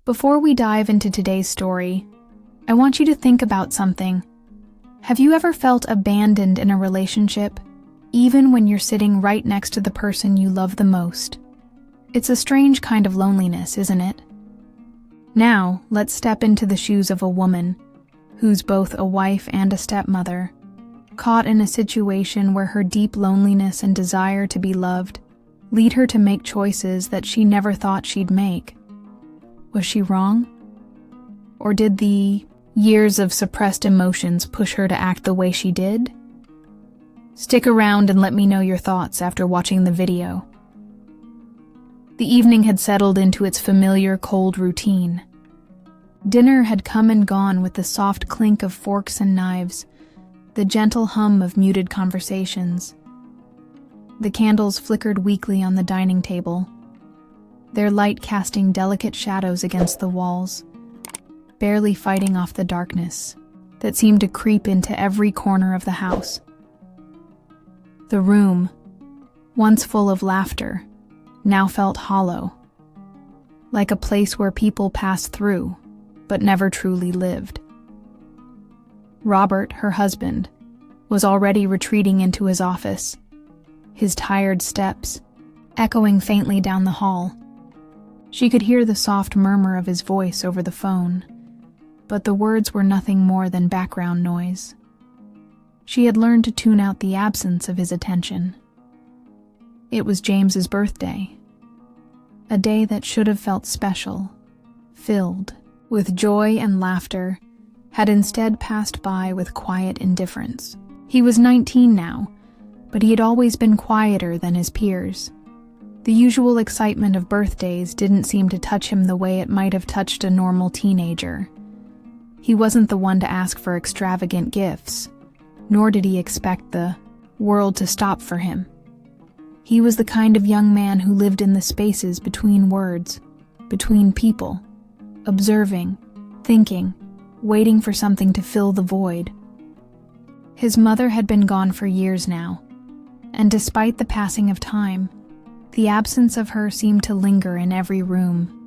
Before we dive into today's story, I want you to think about something. Have you ever felt abandoned in a relationship, even when you're sitting right next to the person you love the most? It's a strange kind of loneliness, isn't it? Now, let's step into the shoes of a woman who's both a wife and a stepmother, caught in a situation where her deep loneliness and desire to be loved lead her to make choices that she never thought she'd make. Was she wrong? Or did the years of suppressed emotions push her to act the way she did? Stick around and let me know your thoughts after watching the video. The evening had settled into its familiar cold routine. Dinner had come and gone with the soft clink of forks and knives, the gentle hum of muted conversations. The candles flickered weakly on the dining table, their light casting delicate shadows against the walls, barely fighting off the darkness that seemed to creep into every corner of the house. The room, once full of laughter, now felt hollow, like a place where people passed through, but never truly lived. Robert, her husband, was already retreating into his office, his tired steps echoing faintly down the hall. She could hear the soft murmur of his voice over the phone, but the words were nothing more than background noise. She had learned to tune out the absence of his attention. It was James's birthday, a day that should have felt special, filled with joy and laughter, had instead passed by with quiet indifference. He was 19 now, but he had always been quieter than his peers. The usual excitement of birthdays didn't seem to touch him the way it might have touched a normal teenager. He wasn't the one to ask for extravagant gifts, nor did he expect the world to stop for him. He was the kind of young man who lived in the spaces between words, between people, observing, thinking, waiting for something to fill the void. His mother had been gone for years now, and despite the passing of time, the absence of her seemed to linger in every room.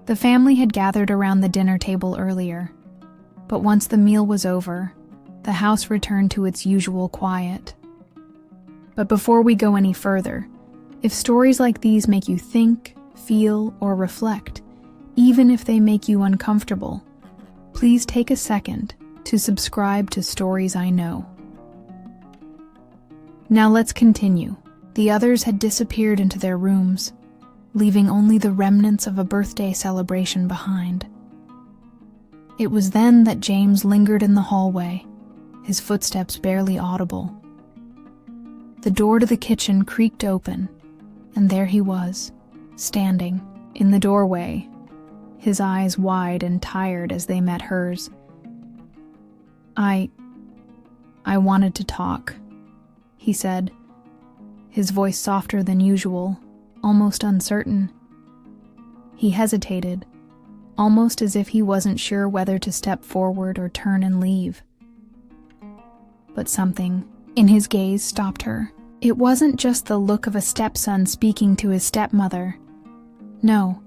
The family had gathered around the dinner table earlier, but once the meal was over, the house returned to its usual quiet. But before we go any further, if stories like these make you think, feel, or reflect, even if they make you uncomfortable, please take a second to subscribe to Stories I Know. Now let's continue. The others had disappeared into their rooms, leaving only the remnants of a birthday celebration behind. It was then that James lingered in the hallway, his footsteps barely audible. The door to the kitchen creaked open, and there he was, standing in the doorway, his eyes wide and tired as they met hers. I wanted to talk, he said, his voice softer than usual, almost uncertain. He hesitated, almost as if he wasn't sure whether to step forward or turn and leave. But something in his gaze stopped her. It wasn't just the look of a stepson speaking to his stepmother. No,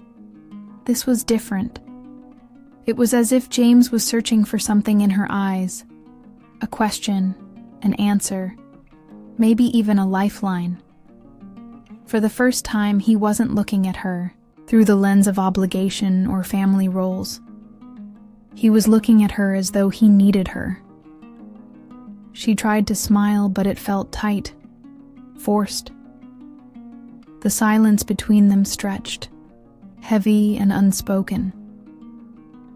this was different. It was as if James was searching for something in her eyes, a question, an answer, maybe even a lifeline. For the first time, he wasn't looking at her through the lens of obligation or family roles. He was looking at her as though he needed her. She tried to smile, but it felt tight, forced. The silence between them stretched, heavy and unspoken,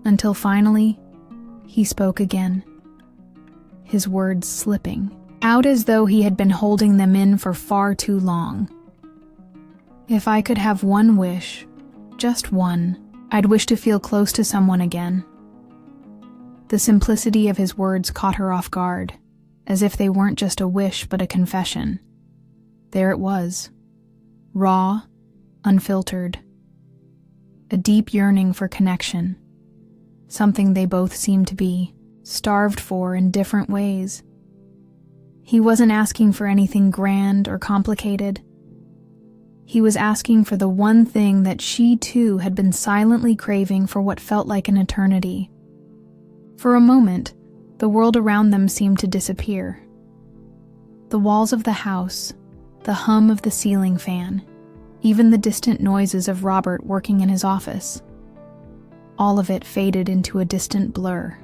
until finally, he spoke again, his words slipping out as though he had been holding them in for far too long. If I could have one wish, just one, I'd wish to feel close to someone again. The simplicity of his words caught her off guard, as if they weren't just a wish but a confession. There it was, raw, unfiltered. A deep yearning for connection, something they both seemed to be starved for in different ways. He wasn't asking for anything grand or complicated. He was asking for the one thing that she too had been silently craving for what felt like an eternity. For a moment, the world around them seemed to disappear. The walls of the house, the hum of the ceiling fan, even the distant noises of Robert working in his office. All of it faded into a distant blur.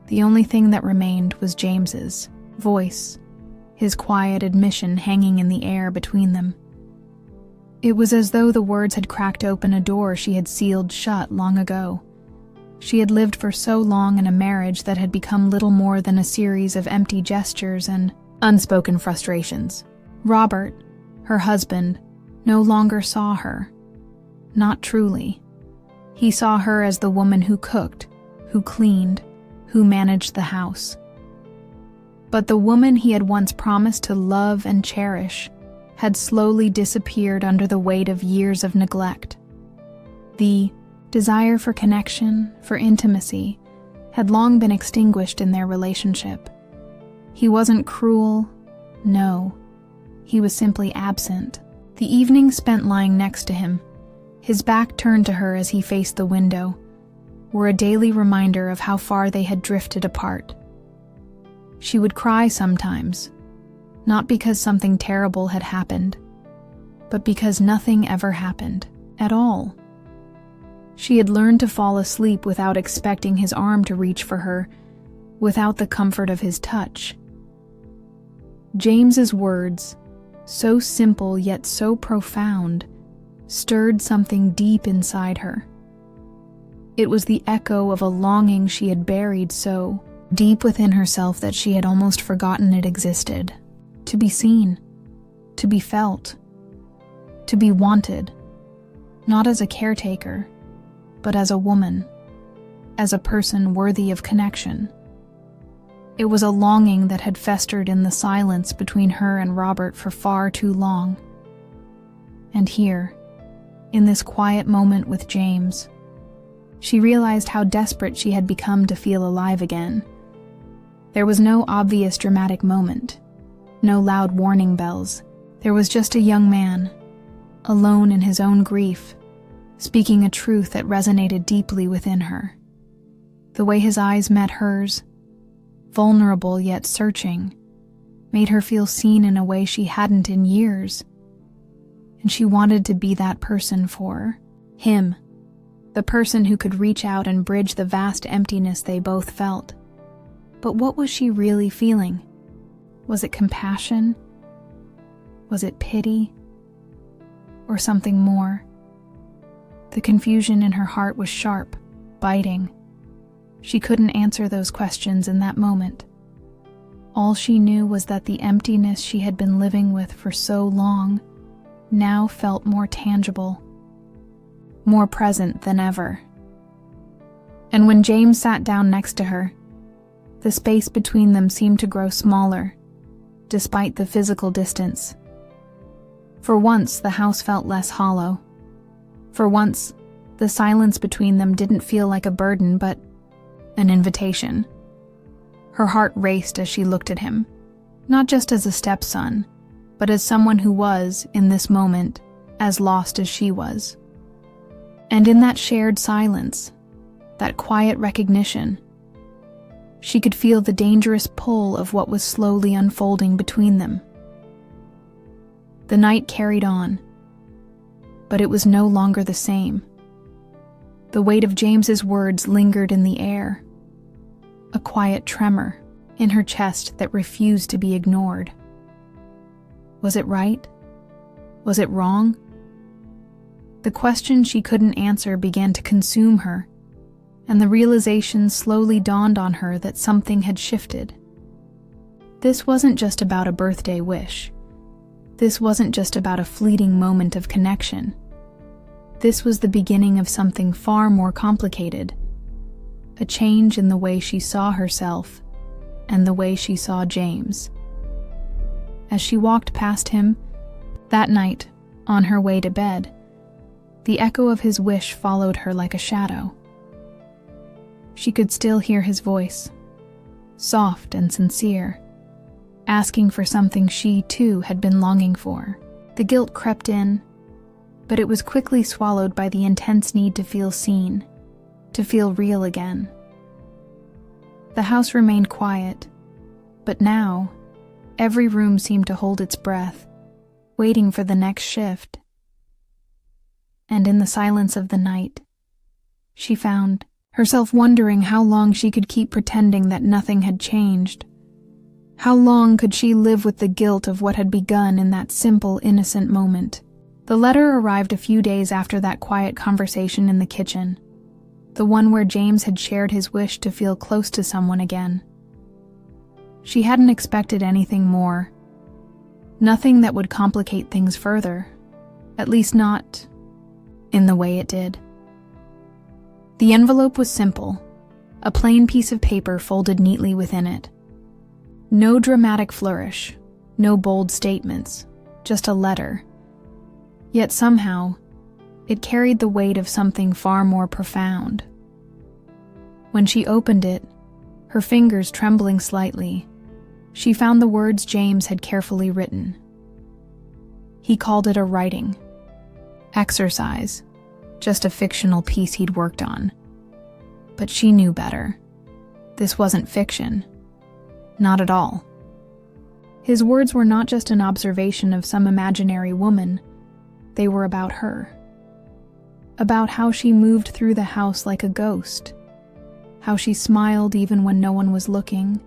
The only thing that remained was James's voice, his quiet admission hanging in the air between them. It was as though the words had cracked open a door she had sealed shut long ago. She had lived for so long in a marriage that had become little more than a series of empty gestures and unspoken frustrations. Robert, her husband, no longer saw her. Not truly. He saw her as the woman who cooked, who cleaned, who managed the house. But the woman he had once promised to love and cherish had slowly disappeared under the weight of years of neglect. The desire for connection, for intimacy, had long been extinguished in their relationship. He wasn't cruel, no. He was simply absent. The evening spent lying next to him, his back turned to her as he faced the window, were a daily reminder of how far they had drifted apart. She would cry sometimes, not because something terrible had happened, but because nothing ever happened at all. She had learned to fall asleep without expecting his arm to reach for her, without the comfort of his touch. James's words, so simple yet so profound, stirred something deep inside her. It was the echo of a longing she had buried so deep within herself that she had almost forgotten it existed. To be seen, to be felt, to be wanted, not as a caretaker, but as a woman, as a person worthy of connection. It was a longing that had festered in the silence between her and Robert for far too long. And here, in this quiet moment with James, she realized how desperate she had become to feel alive again. There was no obvious dramatic moment, no loud warning bells. There was just a young man, alone in his own grief, speaking a truth that resonated deeply within her. The way his eyes met hers, vulnerable yet searching, made her feel seen in a way she hadn't in years. And she wanted to be that person for him, the person who could reach out and bridge the vast emptiness they both felt. But what was she really feeling? Was it compassion? Was it pity? Or something more? The confusion in her heart was sharp, biting. She couldn't answer those questions in that moment. All she knew was that the emptiness she had been living with for so long now felt more tangible, more present than ever. And when James sat down next to her, the space between them seemed to grow smaller, despite the physical distance. For once, the house felt less hollow. For once, the silence between them didn't feel like a burden, but an invitation. Her heart raced as she looked at him, not just as a stepson, but as someone who was, in this moment, as lost as she was. And in that shared silence, that quiet recognition, she could feel the dangerous pull of what was slowly unfolding between them. The night carried on, but it was no longer the same. The weight of James's words lingered in the air, a quiet tremor in her chest that refused to be ignored. Was it right? Was it wrong? The question she couldn't answer began to consume her, and the realization slowly dawned on her that something had shifted. This wasn't just about a birthday wish. This wasn't just about a fleeting moment of connection. This was the beginning of something far more complicated, a change in the way she saw herself and the way she saw James. As she walked past him, that night, on her way to bed, the echo of his wish followed her like a shadow. She could still hear his voice, soft and sincere, asking for something she, too, had been longing for. The guilt crept in, but it was quickly swallowed by the intense need to feel seen, to feel real again. The house remained quiet, but now, every room seemed to hold its breath, waiting for the next shift. And in the silence of the night, she found herself wondering how long she could keep pretending that nothing had changed. How long could she live with the guilt of what had begun in that simple, innocent moment? The letter arrived a few days after that quiet conversation in the kitchen, the one where James had shared his wish to feel close to someone again. She hadn't expected anything more. Nothing that would complicate things further, at least not in the way it did. The envelope was simple, a plain piece of paper folded neatly within it. No dramatic flourish, no bold statements, just a letter. Yet somehow, it carried the weight of something far more profound. When she opened it, her fingers trembling slightly, she found the words James had carefully written. He called it a writing exercise, just a fictional piece he'd worked on. But she knew better. This wasn't fiction. Not at all. His words were not just an observation of some imaginary woman. They were about her. About how she moved through the house like a ghost. How she smiled even when no one was looking.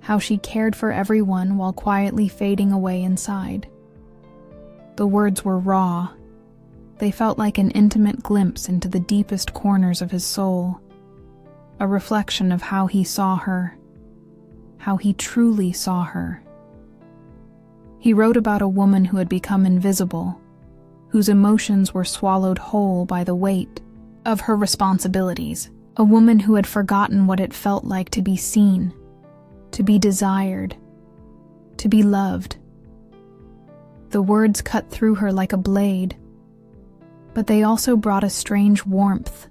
How she cared for everyone while quietly fading away inside. The words were raw. They felt like an intimate glimpse into the deepest corners of his soul, a reflection of how he saw her, how he truly saw her. He wrote about a woman who had become invisible, whose emotions were swallowed whole by the weight of her responsibilities, a woman who had forgotten what it felt like to be seen, to be desired, to be loved. The words cut through her like a blade, but they also brought a strange warmth,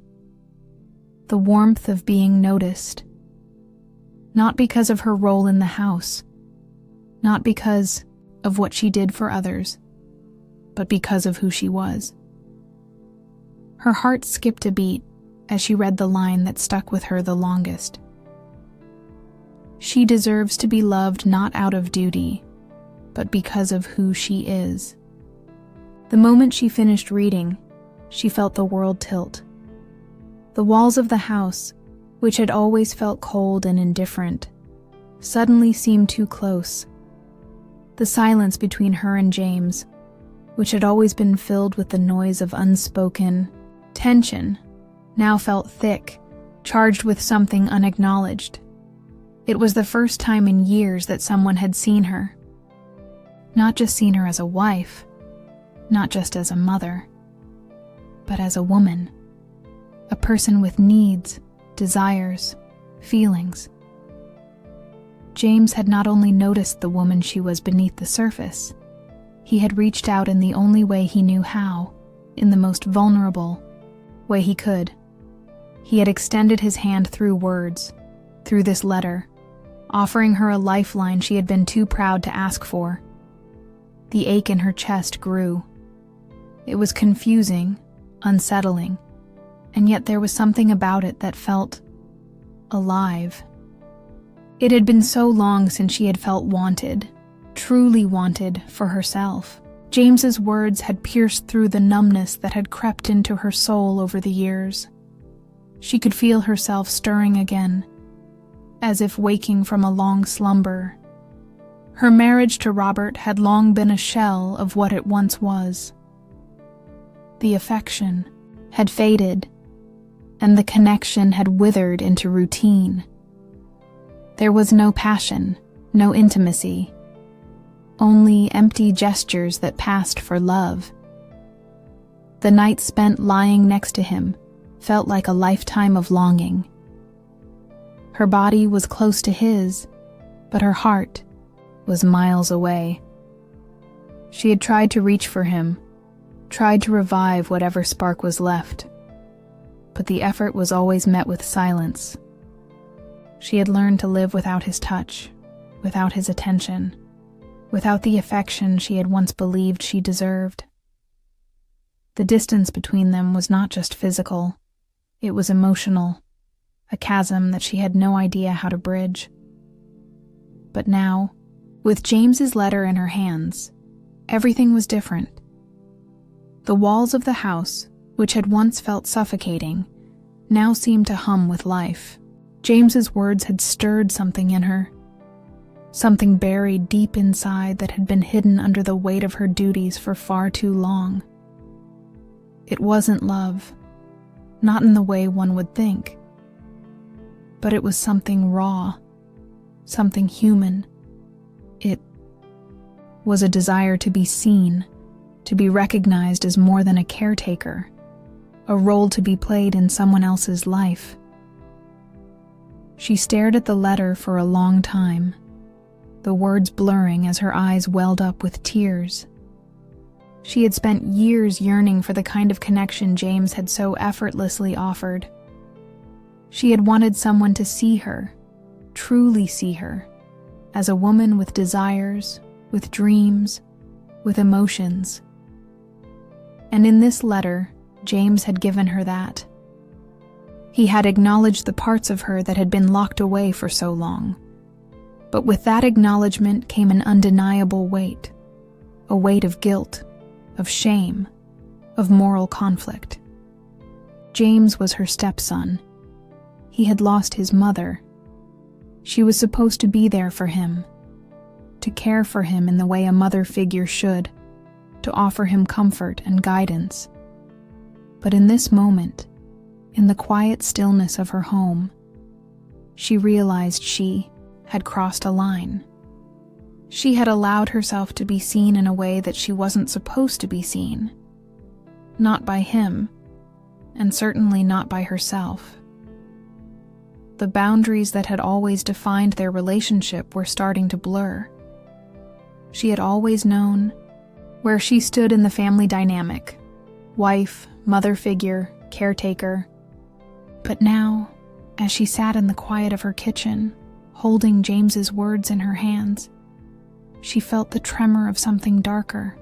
the warmth of being noticed. Not because of her role in the house, not because of what she did for others, but because of who she was. Her heart skipped a beat as she read the line that stuck with her the longest. She deserves to be loved not out of duty, but because of who she is. The moment she finished reading, she felt the world tilt. The walls of the house, which had always felt cold and indifferent, suddenly seemed too close. The silence between her and James, which had always been filled with the noise of unspoken tension, now felt thick, charged with something unacknowledged. It was the first time in years that someone had seen her. Not just seen her as a wife, not just as a mother, but as a woman, a person with needs, desires, feelings. James had not only noticed the woman she was beneath the surface, he had reached out in the only way he knew how, in the most vulnerable way he could. He had extended his hand through words, through this letter, offering her a lifeline she had been too proud to ask for. The ache in her chest grew. It was confusing, unsettling, and yet there was something about it that felt alive. It had been so long since she had felt wanted, truly wanted for herself. James's words had pierced through the numbness that had crept into her soul over the years. She could feel herself stirring again, as if waking from a long slumber. Her marriage to Robert had long been a shell of what it once was. The affection had faded, and the connection had withered into routine. There was no passion, no intimacy, only empty gestures that passed for love. The night spent lying next to him felt like a lifetime of longing. Her body was close to his, but her heart was miles away. She had tried to reach for him, tried to revive whatever spark was left, but the effort was always met with silence. She had learned to live without his touch, without his attention. without the affection she had once believed she deserved. The distance between them was not just physical, it was emotional, a chasm that she had no idea how to bridge. But now, with James's letter in her hands, everything was different. The walls of the house, which had once felt suffocating, now seemed to hum with life. James's words had stirred something in her, something buried deep inside that had been hidden under the weight of her duties for far too long. It wasn't love, not in the way one would think, but it was something raw, something human. It was a desire to be seen, to be recognized as more than a caretaker, a role to be played in someone else's life. She stared at the letter for a long time, the words blurring as her eyes welled up with tears. She had spent years yearning for the kind of connection James had so effortlessly offered. She had wanted someone to see her, truly see her, as a woman with desires, with dreams, with emotions. And in this letter, James had given her that. He had acknowledged the parts of her that had been locked away for so long. But with that acknowledgement came an undeniable weight, a weight of guilt, of shame, of moral conflict. James was her stepson. He had lost his mother. She was supposed to be there for him, to care for him in the way a mother figure should, to offer him comfort and guidance. But in this moment, in the quiet stillness of her home, she realized she had crossed a line. She had allowed herself to be seen in a way that she wasn't supposed to be seen. Not by him, and certainly not by herself. The boundaries that had always defined their relationship were starting to blur. She had always known where she stood in the family dynamic: wife, mother figure, caretaker. But now, as she sat in the quiet of her kitchen, holding James's words in her hands, she felt the tremor of something darker,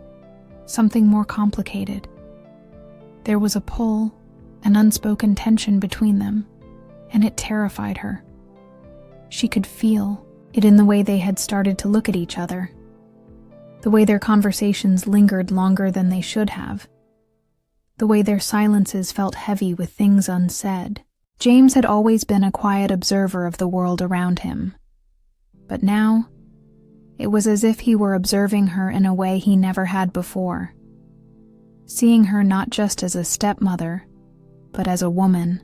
something more complicated. There was a pull, an unspoken tension between them, and it terrified her. She could feel it in the way they had started to look at each other, the way their conversations lingered longer than they should have, the way their silences felt heavy with things unsaid. James had always been a quiet observer of the world around him, but now it was as if he were observing her in a way he never had before, seeing her not just as a stepmother, but as a woman.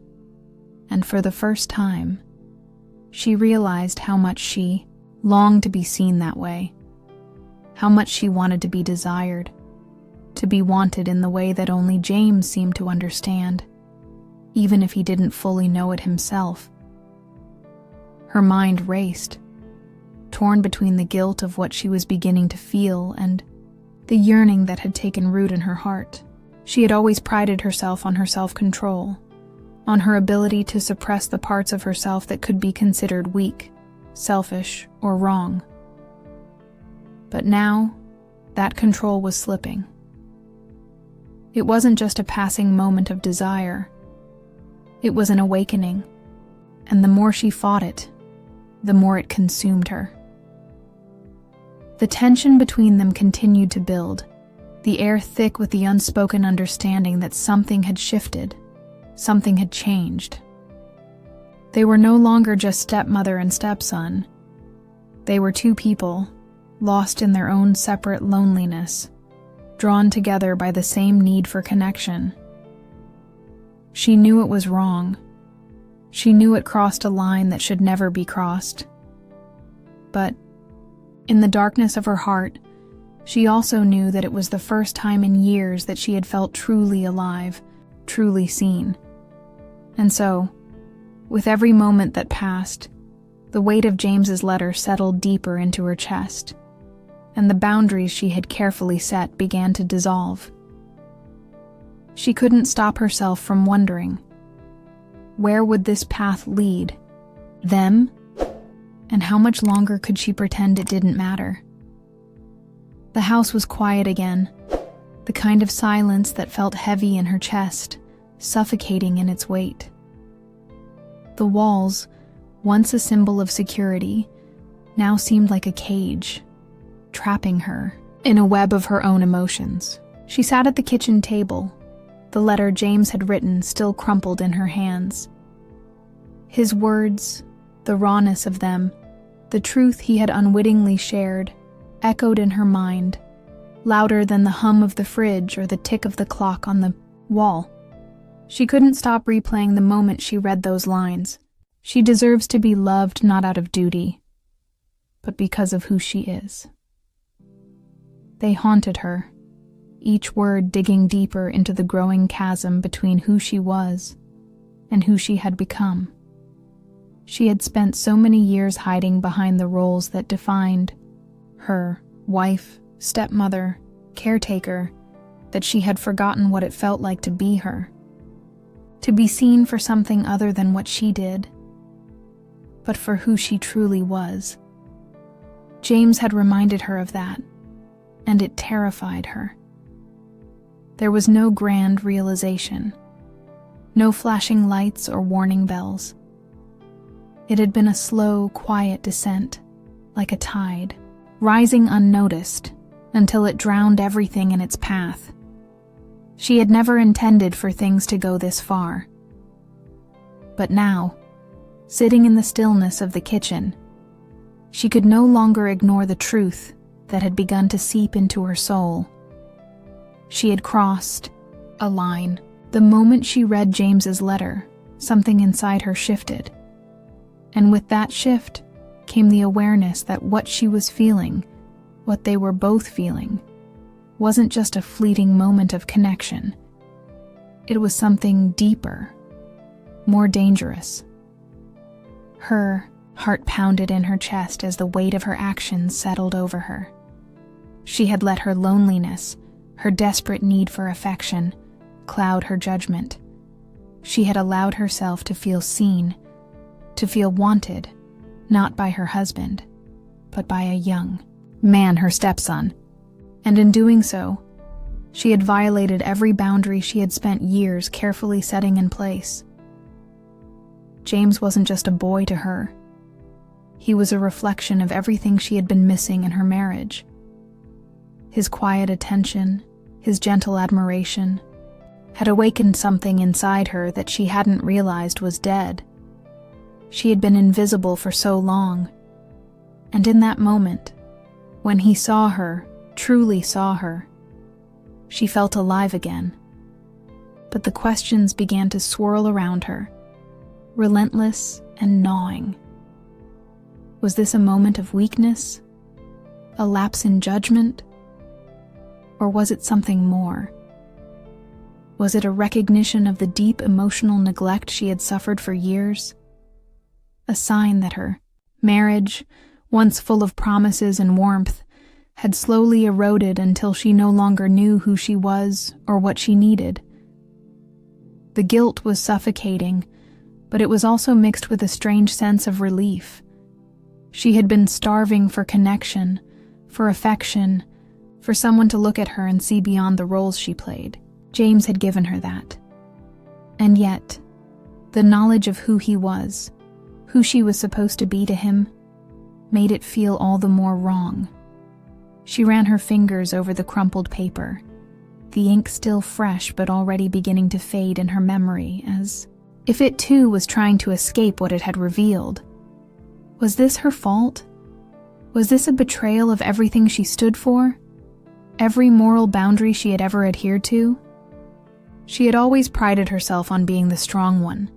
And for the first time, she realized how much she longed to be seen that way, how much she wanted to be desired, to be wanted in the way that only James seemed to understand, even if he didn't fully know it himself. Her mind raced, torn between the guilt of what she was beginning to feel and the yearning that had taken root in her heart. She had always prided herself on her self-control, on her ability to suppress the parts of herself that could be considered weak, selfish, or wrong. But now, that control was slipping. It wasn't just a passing moment of desire. It was an awakening, and the more she fought it, the more it consumed her. The tension between them continued to build, the air thick with the unspoken understanding that something had shifted, something had changed. They were no longer just stepmother and stepson. They were two people, lost in their own separate loneliness, drawn together by the same need for connection. She knew it was wrong. She knew it crossed a line that should never be crossed. But in the darkness of her heart, she also knew that it was the first time in years that she had felt truly alive, truly seen. And so, with every moment that passed, the weight of James's letter settled deeper into her chest, and the boundaries she had carefully set began to dissolve. She couldn't stop herself from wondering, where would this path lead? Them? And how much longer could she pretend it didn't matter? The house was quiet again, the kind of silence that felt heavy in her chest, suffocating in its weight. The walls, once a symbol of security, now seemed like a cage, trapping her in a web of her own emotions. She sat at the kitchen table, the letter James had written still crumpled in her hands. His words, the rawness of them, the truth he had unwittingly shared, echoed in her mind, louder than the hum of the fridge or the tick of the clock on the wall. She couldn't stop replaying the moment she read those lines. She deserves to be loved not out of duty, but because of who she is. They haunted her, each word digging deeper into the growing chasm between who she was and who she had become. She had spent so many years hiding behind the roles that defined her: wife, stepmother, caretaker, that she had forgotten what it felt like to be her, to be seen for something other than what she did, but for who she truly was. James had reminded her of that, and it terrified her. There was no grand realization, no flashing lights or warning bells. It had been a slow, quiet descent, like a tide, rising unnoticed until it drowned everything in its path. She had never intended for things to go this far. But now, sitting in the stillness of the kitchen, she could no longer ignore the truth that had begun to seep into her soul. She had crossed a line. The moment she read James's letter, something inside her shifted. And with that shift came the awareness that what she was feeling, what they were both feeling, wasn't just a fleeting moment of connection. It was something deeper, more dangerous. Her heart pounded in her chest as the weight of her actions settled over her. She had let her loneliness, her desperate need for affection, cloud her judgment. She had allowed herself to feel seen, to feel wanted, not by her husband, but by a young man, her stepson. And in doing so, she had violated every boundary she had spent years carefully setting in place. James wasn't just a boy to her. He was a reflection of everything she had been missing in her marriage. His quiet attention, his gentle admiration, had awakened something inside her that she hadn't realized was dead. She had been invisible for so long, and in that moment, when he saw her, truly saw her, she felt alive again. But the questions began to swirl around her, relentless and gnawing. Was this a moment of weakness? A lapse in judgment? Or was it something more? Was it a recognition of the deep emotional neglect she had suffered for years? A sign that her marriage, once full of promises and warmth, had slowly eroded until she no longer knew who she was or what she needed. The guilt was suffocating, but it was also mixed with a strange sense of relief. She had been starving for connection, for affection, for someone to look at her and see beyond the roles she played. James had given her that. And yet, the knowledge of who he was, who she was supposed to be to him, made it feel all the more wrong. She ran her fingers over the crumpled paper, the ink still fresh but already beginning to fade in her memory, as if it too was trying to escape what it had revealed. Was this her fault? Was this a betrayal of everything she stood for? Every moral boundary she had ever adhered to? She had always prided herself on being the strong one,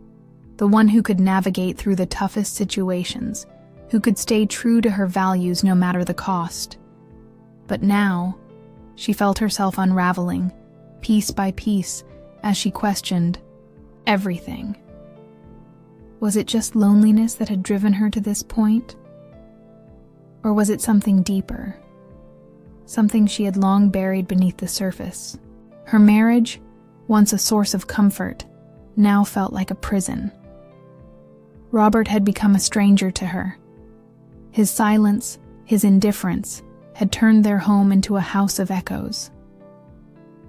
the one who could navigate through the toughest situations, who could stay true to her values no matter the cost. But now, she felt herself unraveling, piece by piece, as she questioned everything. Was it just loneliness that had driven her to this point? Or was it something deeper? Something she had long buried beneath the surface. Her marriage, once a source of comfort, now felt like a prison. Robert had become a stranger to her. His silence, his indifference, had turned their home into a house of echoes.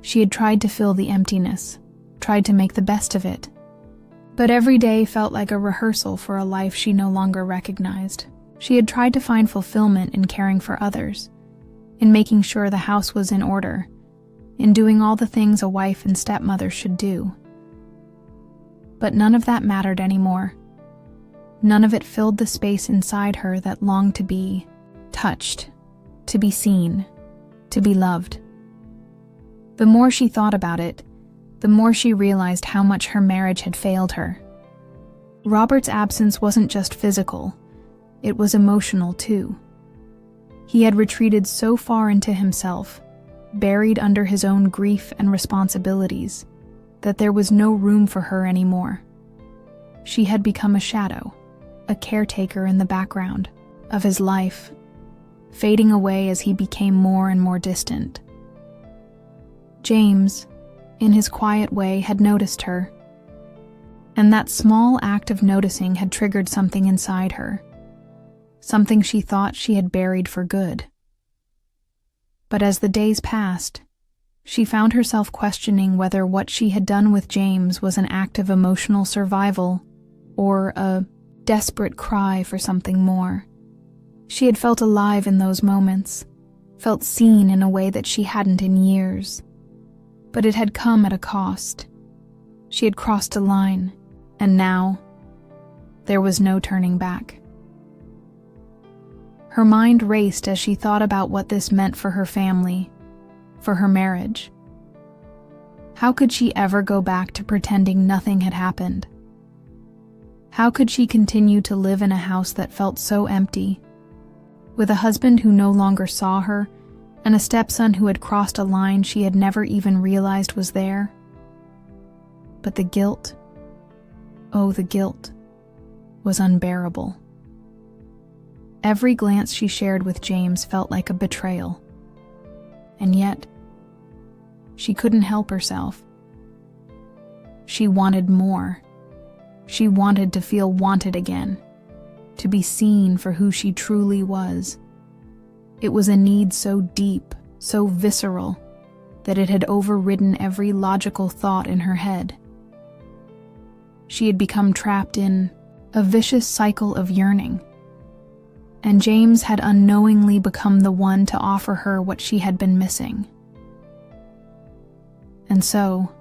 She had tried to fill the emptiness, tried to make the best of it, but every day felt like a rehearsal for a life she no longer recognized. She had tried to find fulfillment in caring for others, in making sure the house was in order, in doing all the things a wife and stepmother should do. But none of that mattered anymore. None of it filled the space inside her that longed to be touched, to be seen, to be loved. The more she thought about it, the more she realized how much her marriage had failed her. Robert's absence wasn't just physical, it was emotional too. He had retreated so far into himself, buried under his own grief and responsibilities, that there was no room for her anymore. She had become a shadow, a caretaker in the background of his life, fading away as he became more and more distant. James, in his quiet way, had noticed her, and that small act of noticing had triggered something inside her, something she thought she had buried for good. But as the days passed, she found herself questioning whether what she had done with James was an act of emotional survival or a desperate cry for something more. She had felt alive in those moments, felt seen in a way that she hadn't in years. But it had come at a cost. She had crossed a line, and now there was no turning back. Her mind raced as she thought about what this meant for her family, for her marriage. How could she ever go back to pretending nothing had happened? How could she continue to live in a house that felt so empty, with a husband who no longer saw her, and a stepson who had crossed a line she had never even realized was there? But the guilt, oh, the guilt, was unbearable. Every glance she shared with James felt like a betrayal. And yet, she couldn't help herself. She wanted more. She wanted to feel wanted again, to be seen for who she truly was. It was a need so deep, so visceral, that it had overridden every logical thought in her head. She had become trapped in a vicious cycle of yearning, and James had unknowingly become the one to offer her what she had been missing. And so,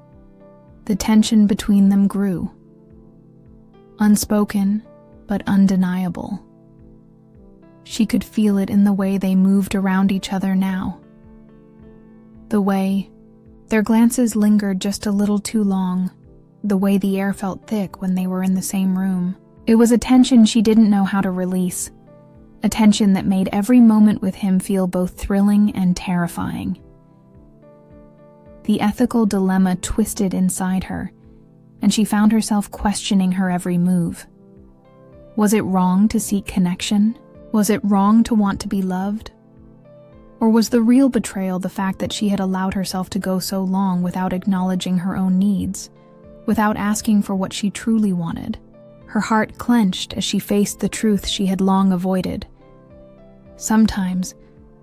the tension between them grew. Unspoken, but undeniable. She could feel it in the way they moved around each other now. The way their glances lingered just a little too long, the way the air felt thick when they were in the same room. It was a tension she didn't know how to release, a tension that made every moment with him feel both thrilling and terrifying. The ethical dilemma twisted inside her, and she found herself questioning her every move. Was it wrong to seek connection? Was it wrong to want to be loved? Or was the real betrayal the fact that she had allowed herself to go so long without acknowledging her own needs, without asking for what she truly wanted? Her heart clenched as she faced the truth she had long avoided. Sometimes,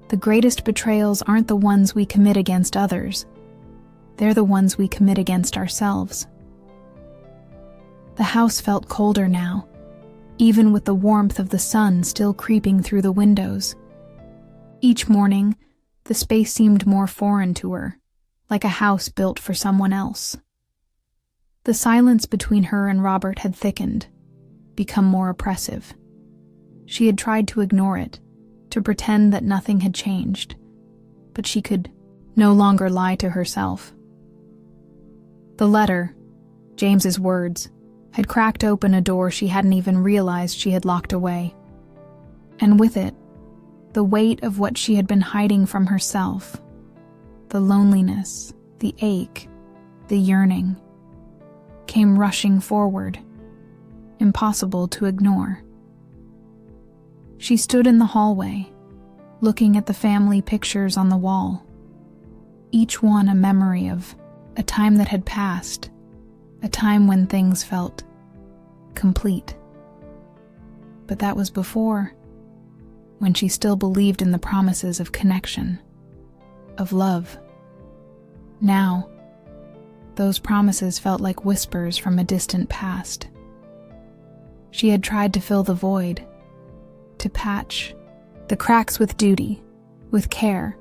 the greatest betrayals aren't the ones we commit against others. They're the ones we commit against ourselves. The house felt colder now, even with the warmth of the sun still creeping through the windows. Each morning, the space seemed more foreign to her, like a house built for someone else. The silence between her and Robert had thickened, become more oppressive. She had tried to ignore it, to pretend that nothing had changed, but she could no longer lie to herself. The letter, James's words, had cracked open a door she hadn't even realized she had locked away. And with it, the weight of what she had been hiding from herself, the loneliness, the ache, the yearning, came rushing forward, impossible to ignore. She stood in the hallway, looking at the family pictures on the wall, each one a memory of a time that had passed, a time when things felt complete. But that was before. when she still believed in the promises of connection, of love. Now, those promises felt like whispers from a distant past. She had tried to fill the void, to patch the cracks with duty, with care,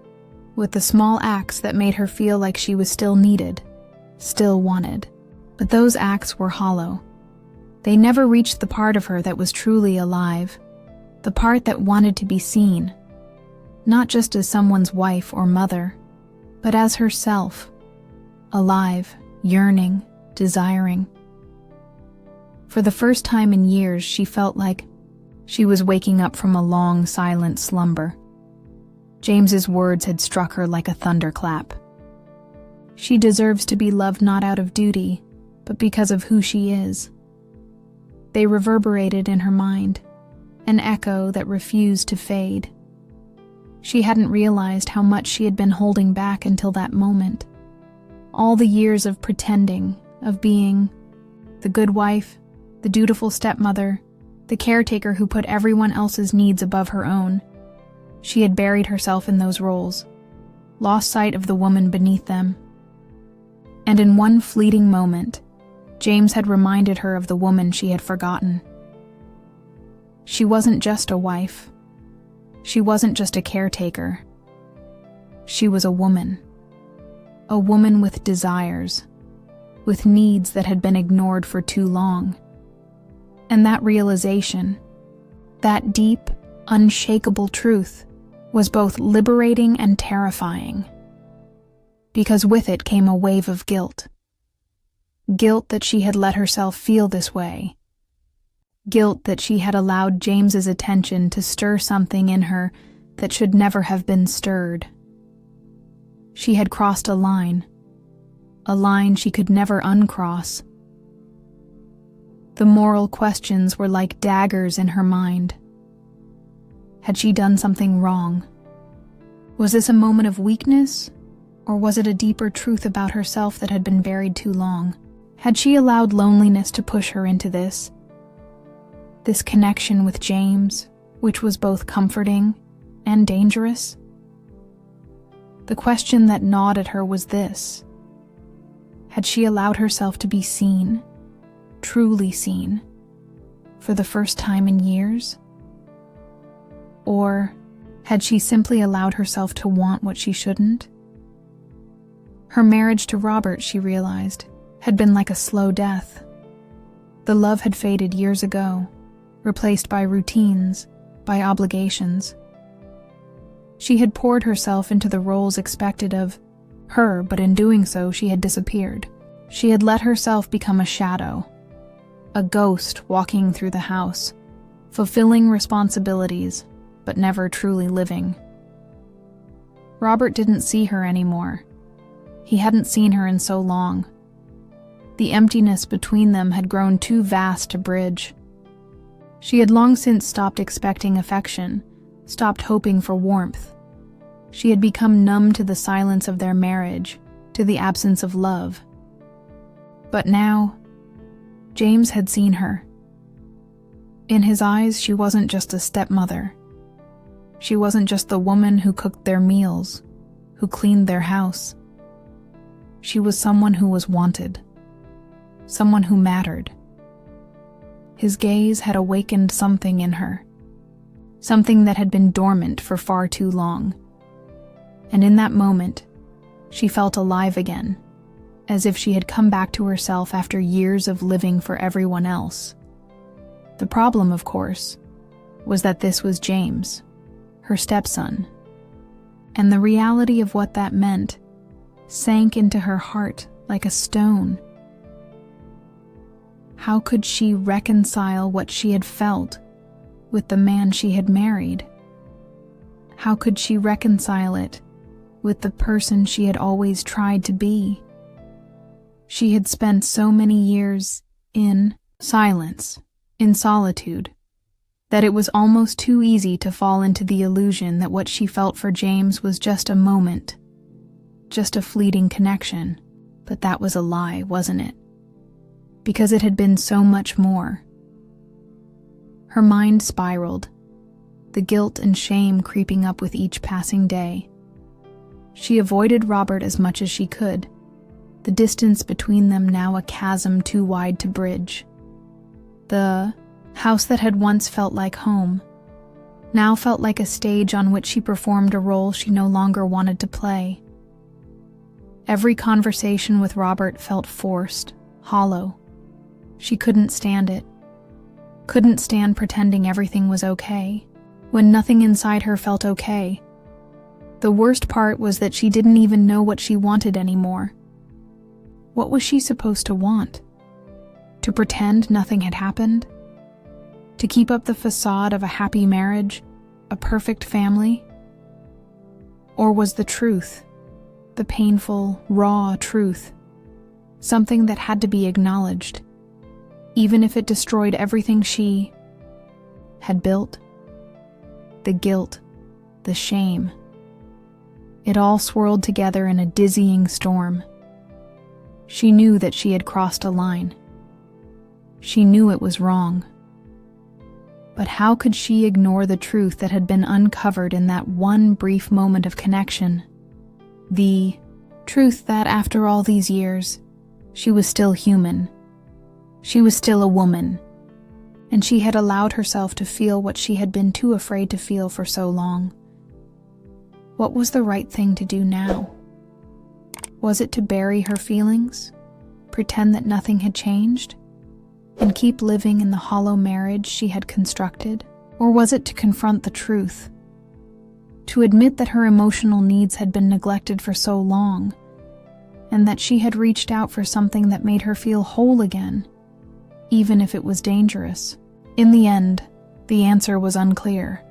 with the small acts that made her feel like she was still needed, still wanted. But those acts were hollow. They never reached the part of her that was truly alive, the part that wanted to be seen, not just as someone's wife or mother, but as herself, alive, yearning, desiring. For the first time in years, she felt like she was waking up from a long, silent slumber. James's words had struck her like a thunderclap. She deserves to be loved not out of duty, but because of who she is. They reverberated in her mind, an echo that refused to fade. She hadn't realized how much she had been holding back until that moment. All the years of pretending, of being the good wife, the dutiful stepmother, the caretaker who put everyone else's needs above her own. She had buried herself in those roles, lost sight of the woman beneath them. And in one fleeting moment, James had reminded her of the woman she had forgotten. She wasn't just a wife. She wasn't just a caretaker. She was a woman with desires, with needs that had been ignored for too long. And that realization, that deep, unshakable truth, was both liberating and terrifying. Because with it came a wave of guilt. Guilt that she had let herself feel this way. Guilt that she had allowed James's attention to stir something in her that should never have been stirred. She had crossed a line she could never uncross. The moral questions were like daggers in her mind. Had she done something wrong? Was this a moment of weakness, or was it a deeper truth about herself that had been buried too long? Had she allowed loneliness to push her into this connection with James, which was both comforting and dangerous? The question that gnawed at her was this: had she allowed herself to be seen, truly seen, for the first time in years? Or had she simply allowed herself to want what she shouldn't? Her marriage to Robert, she realized, had been like a slow death. The love had faded years ago, replaced by routines, by obligations. She had poured herself into the roles expected of her, but in doing so, she had disappeared. She had let herself become a shadow, a ghost walking through the house, fulfilling responsibilities, but never truly living. Robert didn't see her anymore. He hadn't seen her in so long. The emptiness between them had grown too vast to bridge. She had long since stopped expecting affection, stopped hoping for warmth. She had become numb to the silence of their marriage, to the absence of love. But now, James had seen her. In his eyes, she wasn't just a stepmother. She wasn't just the woman who cooked their meals, who cleaned their house. She was someone who was wanted, someone who mattered. His gaze had awakened something in her, something that had been dormant for far too long. And in that moment, she felt alive again, as if she had come back to herself after years of living for everyone else. The problem, of course, was that this was James, her stepson, and the reality of what that meant sank into her heart like a stone. How could she reconcile what she had felt with the man she had married? How could she reconcile it with the person she had always tried to be? She had spent so many years in silence, in solitude, that it was almost too easy to fall into the illusion that what she felt for James was just a moment, just a fleeting connection. But that was a lie, wasn't it? Because it had been so much more. Her mind spiraled. the guilt and shame creeping up with each passing day. She avoided Robert as much as she could, the distance between them now a chasm too wide to bridge. The house that had once felt like home now felt like a stage on which she performed a role she no longer wanted to play. Every conversation with Robert felt forced, hollow. She couldn't stand it. Couldn't stand pretending everything was okay, when nothing inside her felt okay. The worst part was that she didn't even know what she wanted anymore. What was she supposed to want? To pretend nothing had happened? To keep up the facade of a happy marriage, a perfect family? Or was the truth, the painful, raw truth, something that had to be acknowledged, even if it destroyed everything she had built? The guilt, the shame. It all swirled together in a dizzying storm. She knew that she had crossed a line. She knew it was wrong. But how could she ignore the truth that had been uncovered in that one brief moment of connection? The truth that after all these years, she was still human. She was still a woman, and she had allowed herself to feel what she had been too afraid to feel for so long. What was the right thing to do now? Was it to bury her feelings, pretend that nothing had changed, and keep living in the hollow marriage she had constructed? Or was it to confront the truth, to admit that her emotional needs had been neglected for so long, and that she had reached out for something that made her feel whole again, even if it was dangerous? In the end, the answer was unclear.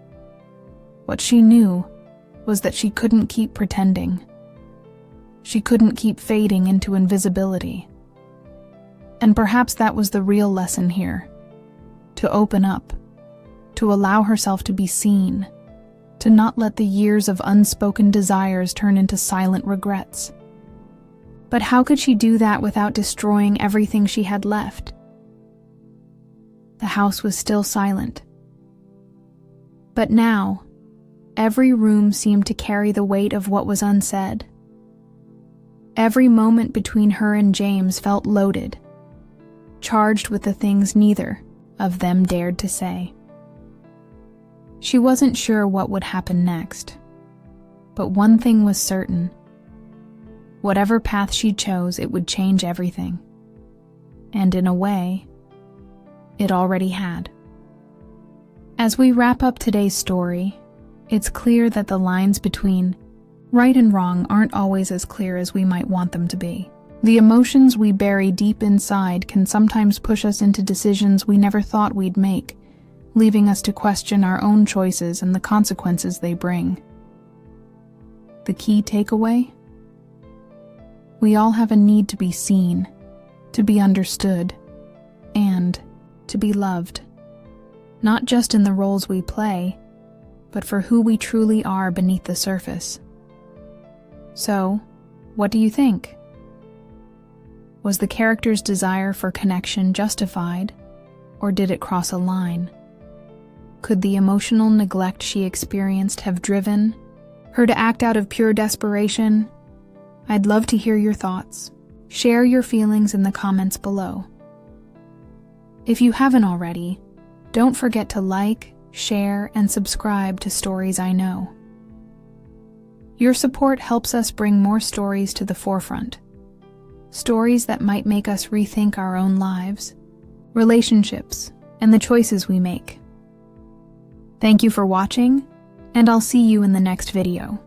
What she knew was that she couldn't keep pretending. She couldn't keep fading into invisibility. And perhaps that was the real lesson here. To open up, to allow herself to be seen, to not let the years of unspoken desires turn into silent regrets. But how could she do that without destroying everything she had left? The house was still silent. But now, every room seemed to carry the weight of what was unsaid. Every moment between her and James felt loaded, charged with the things neither of them dared to say. She wasn't sure what would happen next, but one thing was certain. Whatever path she chose, it would change everything. And in a way, it already had. As we wrap up today's story, it's clear that the lines between right and wrong aren't always as clear as we might want them to be. The emotions we bury deep inside can sometimes push us into decisions we never thought we'd make, leaving us to question our own choices and the consequences they bring. The key takeaway? We all have a need to be seen, to be understood, and to be loved. Not just in the roles we play, but for who we truly are beneath the surface. So, what do you think? Was the character's desire for connection justified, or did it cross a line? Could the emotional neglect she experienced have driven her to act out of pure desperation? I'd love to hear your thoughts. Share your feelings in the comments below. If you haven't already, don't forget to like, share, and subscribe to Stories I Know. Your support helps us bring more stories to the forefront. Stories that might make us rethink our own lives, relationships, and the choices we make. Thank you for watching, and I'll see you in the next video.